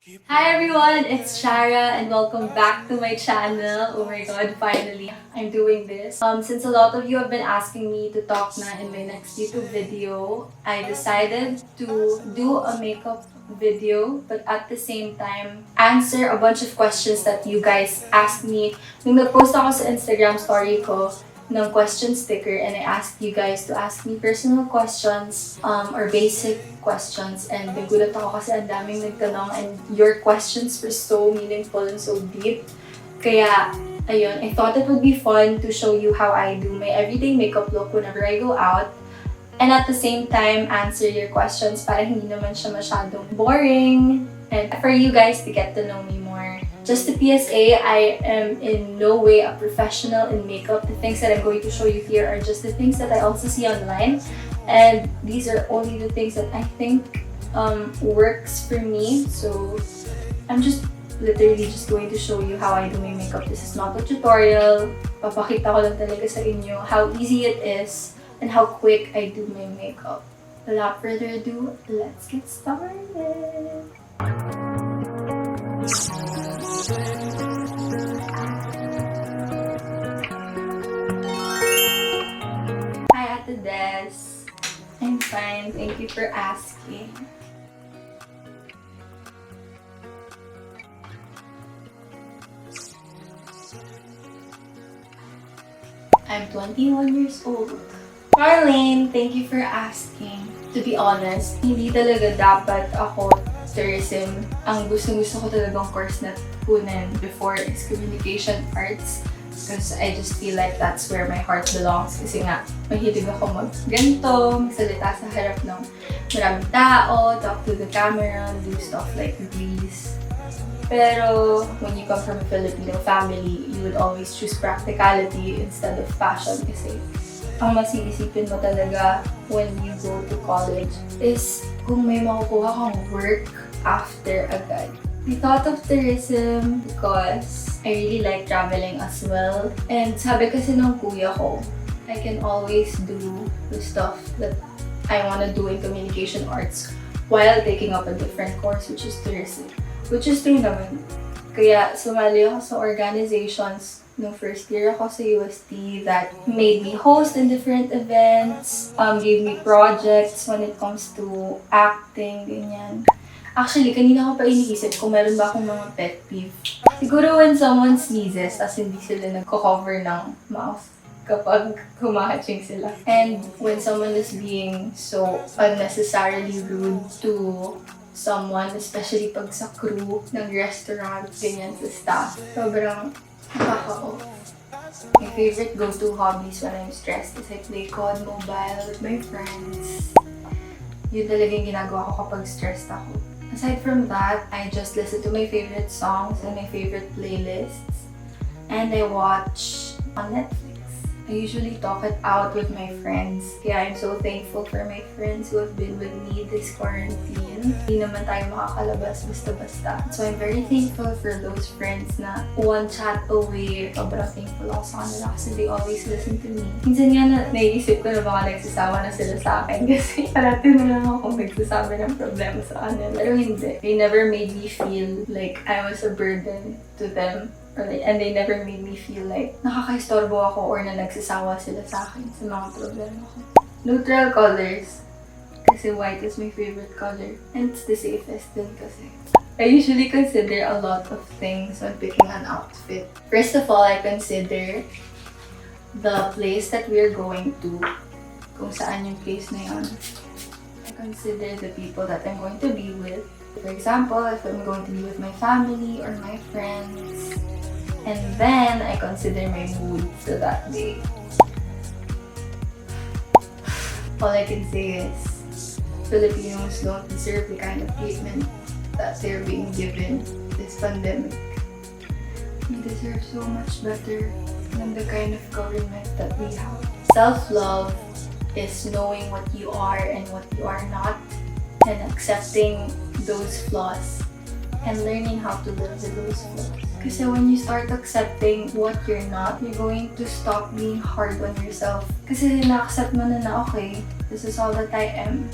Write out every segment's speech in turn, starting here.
Hi everyone, it's Ciarah and welcome back to my channel. Oh my god, finally I'm doing this. Since a lot of you have been asking me to talk na in my next YouTube video, I decided to do a makeup video but at the same time answer a bunch of questions that you guys asked me. Nung nag-post ako sa Instagram story ko ng question sticker and I asked you guys to ask me personal questions or basic questions and nagulat ako kasi ang daming nagtanong and your questions were so meaningful and so deep. Kaya, ayun, I thought it would be fun to show you how I do my everyday makeup look whenever I go out and at the same time answer your questions para hindi naman siya masyadong boring and for you guys to get to know me more. Just a PSA, I am in no way a professional in makeup. The things that I'm going to show you here are just the things that I also see online. And these are only the things that I think works for me. So I'm just literally just going to show you how I do my makeup. This is not a tutorial. Papakita ko lang talaga sa inyo how easy it is and how quick I do my makeup. Without further ado, let's get started. Hi Ate Des. I'm fine, thank you for asking. I'm 21 years old. Marlene, thank you for asking. To be honest, hindi talaga dapat ako tourism. Ang gusto ko talagang course na kunin before is communication arts. Because I just feel like that's where my heart belongs. Kasi nga, mahilig ako mag-ganito, magsalita sa harap ng maraming tao, talk to the camera, do stuff like these. Pero when you come from a Filipino family, you would always choose practicality instead of passion kasi ang mas iisipin mo talaga when you go to college is kung may makukuha kang work after agad. I thought of tourism because I really like traveling as well. And sabi kasi ng kuya ko, I can always do the stuff that I want to do in communication arts while taking up a different course which is tourism. Which is true naman. Kaya sumali ako sa organizations nung first year ako sa UST that made me host in different events, gave me projects when it comes to acting, ganyan. Actually, kanina ko pa iniisip kung meron ba akong mga pet peeve. Siguro when someone sneezes, as hindi sila nagko-cover ng mouth kapag humahaching sila. And when someone is being so unnecessarily rude to someone, especially pag sa crew ng restaurant, ganyan sa staff. Sobrang nakaka-off. My favorite go-to hobbies when I'm stressed is I play COD Mobile with my friends. Yun talaga yung ginagawa ko kapag stressed ako. Aside from that, I just listen to my favorite songs and my favorite playlists. And I watch on Netflix. I usually talk it out with my friends. Kaya I'm so thankful for my friends who have been with me this quarantine. Hindi naman tayo makakalabas basta-basta. So I'm very thankful for those friends na one chat away. Sobrang thankful ako sa kanila kasi they always listen to me. Minsan nga na naiisip ko na baka nagsasawa na sila sa akin kasi parati na lang akong nagsasabi ng problema sa kanila. Pero hindi. They never made me feel like I was a burden to them. And they never made me feel like nakakaistorbo ako or na nagsasawa sila sa akin sa mga problema ko. Neutral colors. Kasi white is my favorite color. And it's the safest din kasi. I usually consider a lot of things when picking an outfit. First of all, I consider the place that we're going to. Kung saan yung place na yun. I consider the people that I'm going to be with. For example, if I'm going to be with my family or my friends. And then, I consider my mood for that day. All I can say is, Filipinos don't deserve the kind of treatment that they're being given this pandemic. We deserve so much better than the kind of government that we have. Self-love is knowing what you are and what you are not, and accepting those flaws and learning how to live with those flaws. Kasi when you start accepting what you're not, you're going to stop being hard on yourself. Kasi na-accept mo na okay, this is all that I am.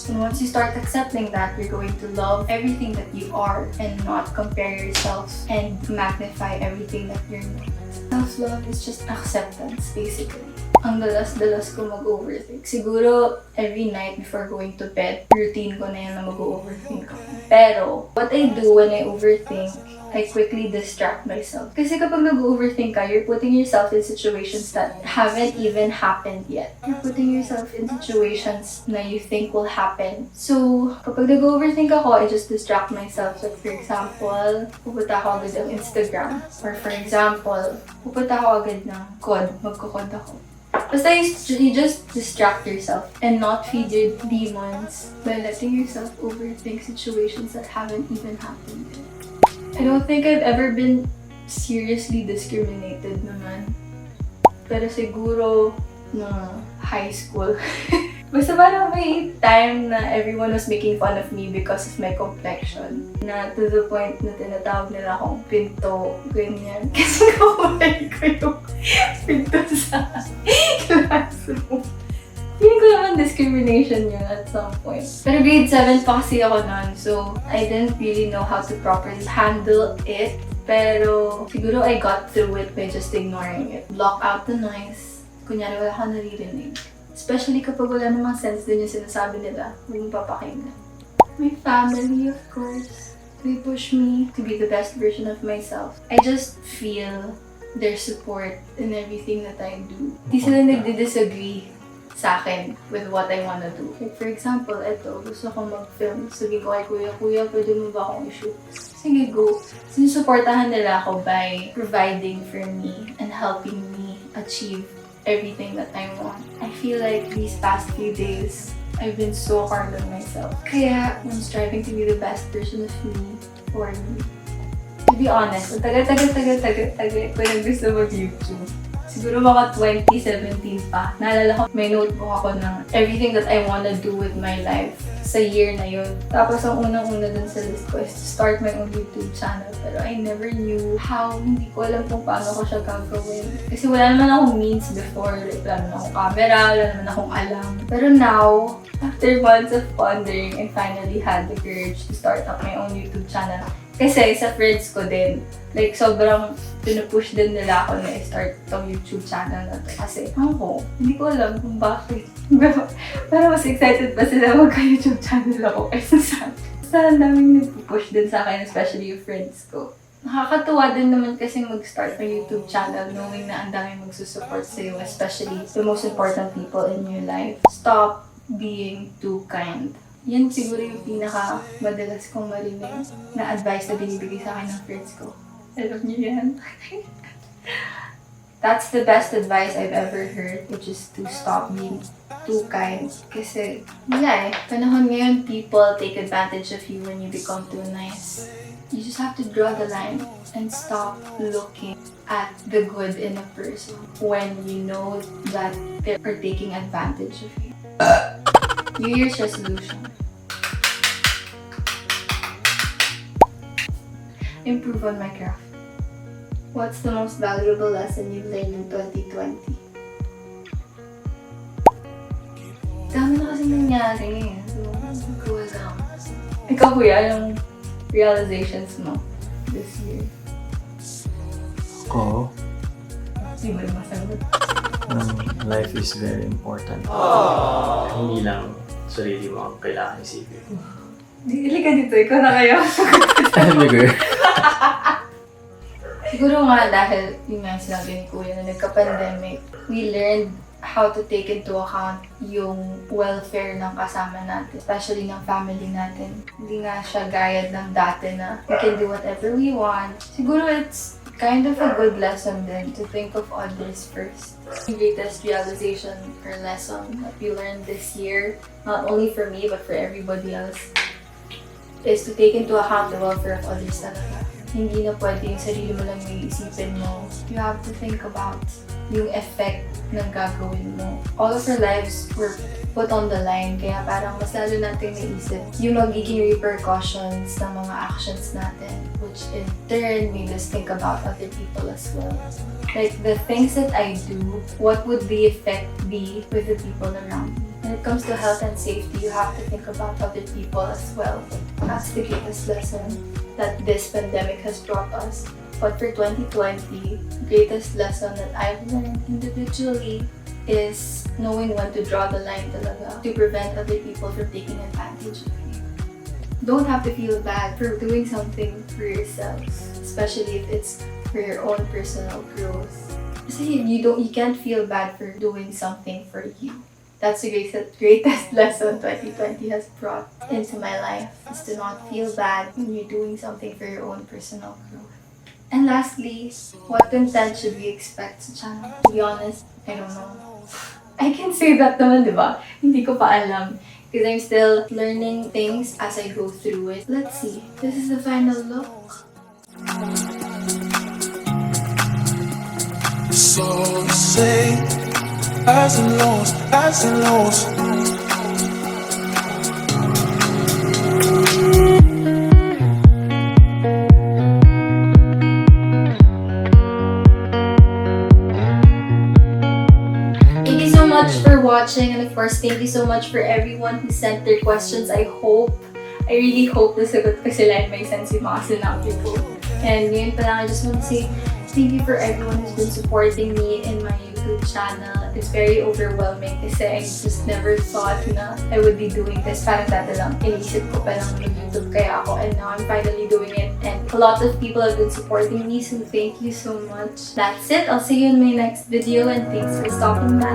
And once you start accepting that, you're going to love everything that you are and not compare yourself and magnify everything that you're not. Self-love is just acceptance, basically. Ang dalas-dalas ko mag-overthink. Siguro, every night before going to bed, routine ko na yan na mag-overthink ako. Pero, what I do when I overthink, I quickly distract myself. Kasi kapag nag-overthink ka, you're putting yourself in situations that haven't even happened yet. You're putting yourself in situations na you think will happen. So, kapag nag-overthink ako, I just distract myself. So, for example, pupunta ako agad ng Instagram. Or for example, pupunta ako agad ng code. Magkukod ako. Basta you just distract yourself and not feed your demons by letting yourself overthink situations that haven't even happened yet. I don't think I've ever been seriously discriminated naman. Pero siguro, high school. Basta parang may time na everyone was making fun of me because of my complexion. Na to the point na tinatawag nila akong pinto, ganyan. Kasi nakulay ko yung pinto sa classroom. Feeling ko naman discrimination yun at some point. Pero grade 7 pa kasi ako nun, so I didn't really know how to properly handle it. Pero siguro I got through it by just ignoring it. Block out the noise. Kunyari wala ka naririnig. Especially kapag wala namang sense din yung sinasabi nila, huwag mong papakinggan. My family, of course. They push me to be the best version of myself. I just feel their support in everything that I do. Di sila nagdi-disagree sa akin with what I wanna do. Like for example, eto, gusto ko mag-film. Sabi ko kay Kuya, pwede mo ba akong i-shoot? Sige, go. Sinusuportahan nila ako by providing for me and helping me achieve everything that I want. I feel like these past few days, I've been so hard on myself. Kaya, I'm striving to be the best version of me for me. To be honest, ang tagal ko na gusto mag-YouTube. Siguro mga 2017 pa. Naalala ko, may notebook ako ng everything that I wanna do with my life sa year na yun. Tapos ang unang-una dun sa list ko is to start my own YouTube channel. Pero I never knew how, hindi ko alam kung paano ko siya gagawin. Kasi wala naman akong means before. Like, wala naman akong camera, wala naman akong alam. Pero now, after months of pondering, I finally had the courage to start up my own YouTube channel. Kasi sa friends ko din, like sobrang pinupush din nila ako na i-start itong YouTube channel na to. Kasi hindi ko alam kung bakit. Pero mas excited pa sila magka-YouTube channel ako kaysa sa akin. Basta ang daming nagpupush din sa akin, especially yung friends ko. Nakakatuwa din naman kasi mag-start ng YouTube channel knowing na ang daming magsusupport sa'yo, especially the most important people in your life. Stop being too kind. Yan siguro yung pinaka-madalas kong marinig na advice na binibigay sa akin ng friends ko. Alam niyo yan? That's the best advice I've ever heard, which is to stop being too kind. Kasi, panahon ngayon, people take advantage of you when you become too nice. You just have to draw the line and stop looking at the good in a person when you know that they are taking advantage of you. New Year's resolution. Improve on my craft. What's the most valuable lesson you've learned in 2020? Dami na kasi nangyari. So, hindi ko alam. Ikaw kuya, yung realizations mo this year? Ako? Di ba masagot? Life is very important. Hindi lang sarili mo ang kailangan isipin. Dili ka dito, ikaw na kayo. Bigger. Siguro nga dahil yung nga sinabi ni Kuya na nagka-pandemic, we learned how to take into account yung welfare ng kasama natin, especially ng family natin. Hindi nga siya gaya ng dati na we can do whatever we want. Siguro it's kind of a good lesson then to think of others first. The greatest realization or lesson that we learned this year, not only for me but for everybody else, is to take into account the welfare of others talaga. Hindi na pwede yung sarili mo lang yung iisipin mo. You have to think about yung effect ng gagawin mo. All of our lives were put on the line, kaya parang mas lalo natin naisip yung magiging repercussions ng mga actions natin, which in turn made us think about other people as well. Like the things that I do, what would the effect be with the people around me? And it comes to health and safety, you have to think about other people as well. That's the greatest lesson that this pandemic has brought us. But for 2020, the greatest lesson that I've learned individually is knowing when to draw the line talaga to prevent other people from taking advantage of you. Don't have to feel bad for doing something for yourselves, especially if it's for your own personal growth. Kasi you can't feel bad for doing something for you. That's the greatest lesson 2020 has brought into my life, is to not feel bad when you're doing something for your own personal growth. And lastly, what content should we expect sa channel? To be honest, I don't know. I can say that naman, di ba? Hindi ko pa alam. Because I'm still learning things as I go through it. Let's see. This is the final look. So say, highs and lows, highs and lows. Thank you so much for watching, and of course, thank you so much for everyone who sent their questions. I really hope nasagot ko sila and may sense yung mga sinabi ko. And ngayon pa lang, I just want to say thank you for everyone who's been supporting me in my YouTube channel. It's very overwhelming kasi I just never thought na I would be doing this. Parang dati lang, inisip ko pa lang mag-YouTube kaya ako, and now I'm finally doing it. And a lot of people have been supporting me, so thank you so much. That's it. I'll see you in my next video, and thanks for stopping by.